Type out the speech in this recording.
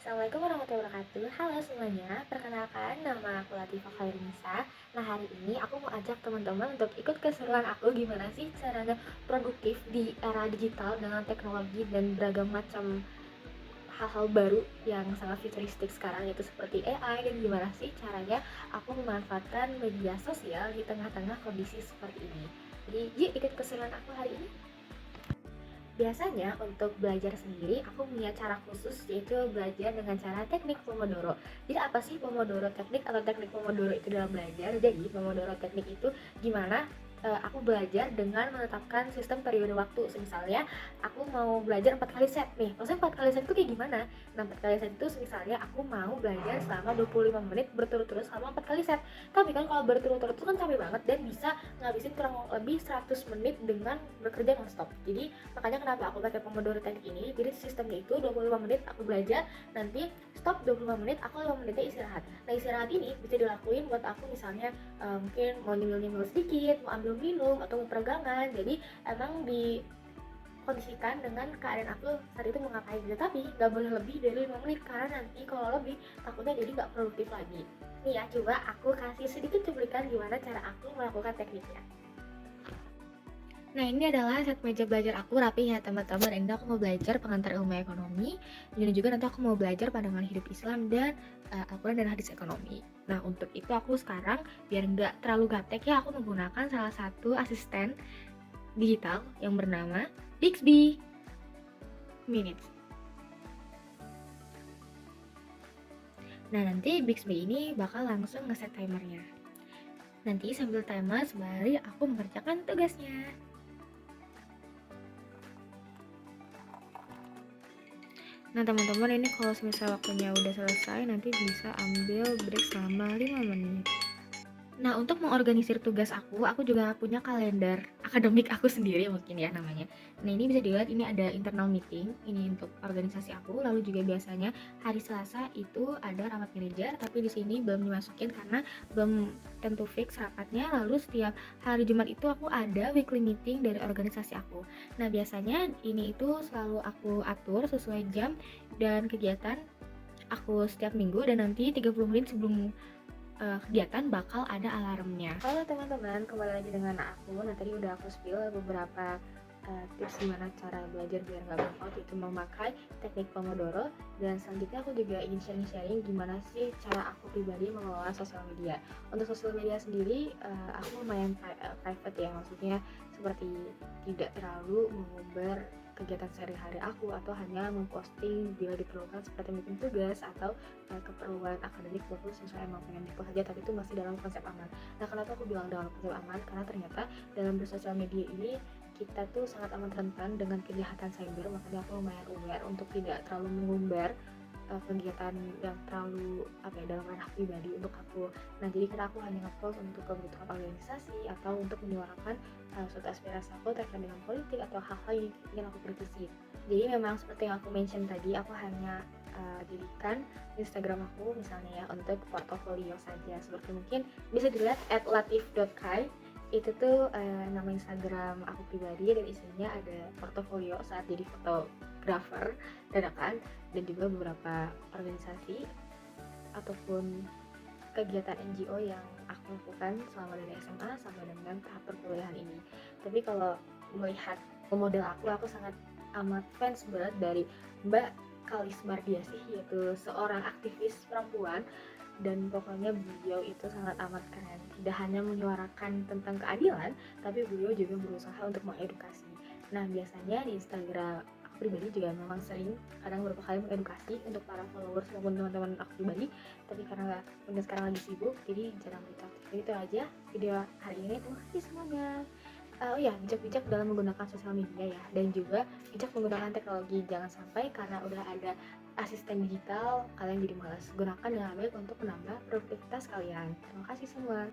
Assalamualaikum warahmatullahi wabarakatuh. Halo semuanya, perkenalkan nama aku Latifah Khairunisa. Nah, hari ini aku mau ajak teman-teman untuk ikut keseruan aku gimana sih caranya produktif di era digital dengan teknologi dan beragam macam hal-hal baru yang sangat futuristik sekarang, yaitu seperti AI, dan gimana sih caranya aku memanfaatkan media sosial di tengah-tengah kondisi seperti ini. Jadi, yuk ikut keseruan aku hari ini. Biasanya untuk belajar sendiri aku punya cara khusus, yaitu belajar dengan cara teknik Pomodoro. Jadi apa sih Pomodoro teknik atau teknik Pomodoro itu dalam belajar? Jadi Pomodoro teknik itu gimana aku belajar dengan menetapkan sistem periode waktu. Misalnya aku mau belajar 4 kali set nih. Maksudnya 4 kali set itu kayak gimana? Nah, 4 kali set itu misalnya aku mau belajar selama 25 menit berturut-turut selama 4 kali set. Tapi kan kalau berturut-turut itu kan capek banget dan bisa ngabisin kurang lebih 100 menit dengan bekerja non-stop. Jadi makanya kenapa aku pakai Pomodoro teknik ini. Jadi sistemnya itu 25 menit aku belajar, nanti stop 25 menit, aku 5 menitnya istirahat. Nah, istirahat ini bisa dilakuin buat aku misalnya mungkin mau nyemil-nyemil sedikit, mau ambil minum atau mau peregangan. Jadi emang dikondisikan dengan keadaan aku saat itu mau ngapain gitu. Tapi nggak boleh lebih dari 5 menit karena nanti kalau lebih takutnya jadi nggak produktif lagi. Nih ya, coba aku kasih sedikit cuplikan gimana cara aku melakukan tekniknya. Nah, ini adalah set meja belajar aku rapi ya teman-teman. Ini aku mau belajar pengantar ilmu ekonomi, dan juga nanti aku mau belajar pandangan hidup Islam dan Al-Quran dan hadis ekonomi. Nah, untuk itu aku sekarang biar nggak terlalu gaptek ya, aku menggunakan salah satu asisten digital yang bernama Bixby Minutes. Nah, nanti Bixby ini bakal langsung ngeset timernya. Nanti sambil timer sembari aku mengerjakan tugasnya. Nah, teman-teman, ini kalau misal waktunya udah selesai nanti bisa ambil break selama 5 menit. Nah, untuk mengorganisir tugas aku juga punya kalender akademik aku sendiri mungkin ya namanya. Nah, ini bisa dilihat ini ada internal meeting, ini untuk organisasi aku, lalu juga biasanya hari Selasa itu ada rapat manajer, tapi di sini belum dimasukin karena belum tentu fix rapatnya. Lalu setiap hari Jumat itu aku ada weekly meeting dari organisasi aku. Nah, biasanya ini itu selalu aku atur sesuai jam dan kegiatan aku setiap minggu, dan nanti 30 menit sebelum kegiatan bakal ada alarmnya. Halo teman-teman, kembali lagi dengan aku. Nah, tadi udah aku spill beberapa tips gimana cara belajar biar nggak burn out, itu memakai teknik Pomodoro. Dan selanjutnya aku juga ingin sharing-sharing gimana sih cara aku pribadi mengelola sosial media. Untuk sosial media sendiri aku lumayan private ya, maksudnya seperti tidak terlalu mengumbar kegiatan sehari-hari aku atau hanya memposting bila diperlukan seperti meeting tugas atau keperluan akademik bagus misalnya emang pengen dipost aja, tapi itu masih dalam konsep aman. Nah, kenapa aku bilang dalam konsep aman? Karena ternyata dalam bersosial media ini kita tuh sangat amat rentan dengan kejahatan cyber, makanya aku lumayan aware untuk tidak terlalu mengumbar kegiatan yang terlalu apa ya, dalam ranah pribadi untuk aku. Nah, jadi karena aku hanya ngepost untuk kebutuhan organisasi atau untuk menyuarakan suatu aspirasi aku terkait dengan politik atau hal-hal yang ingin aku kritisi. Jadi memang seperti yang aku mention tadi, aku hanya dirikan Instagram aku misalnya ya untuk portofolio saja. Seperti mungkin bisa dilihat @latif.kai, itu tuh nama Instagram aku pribadi, dan isinya ada portofolio saat jadi fotografer dadakan, dan juga beberapa organisasi ataupun kegiatan NGO yang aku lakukan selama dari SMA sampai dengan tahap perkuliahan ini. Tapi kalau melihat model aku sangat amat fans banget dari Mbak Kalis Mardiasih, yaitu seorang aktivis perempuan, dan pokoknya beliau itu sangat amat keren. Tidak hanya menyuarakan tentang keadilan, tapi beliau juga berusaha untuk mengedukasi. Nah, biasanya di Instagram aku pribadi juga memang sering kadang beberapa kali mengedukasi untuk para followers maupun teman-teman aku pribadi, tapi karena mungkin sekarang lagi sibuk jadi jarang begitu aktif. Jadi itu aja video hari ini, terima kasih semuanya. Oh ya, bijak-bijak dalam menggunakan sosial media ya, dan juga bijak menggunakan teknologi. Jangan sampai karena udah ada asisten digital kalian jadi malas. Gunakan dengan baik untuk menambah produktivitas kalian. Terima kasih semua.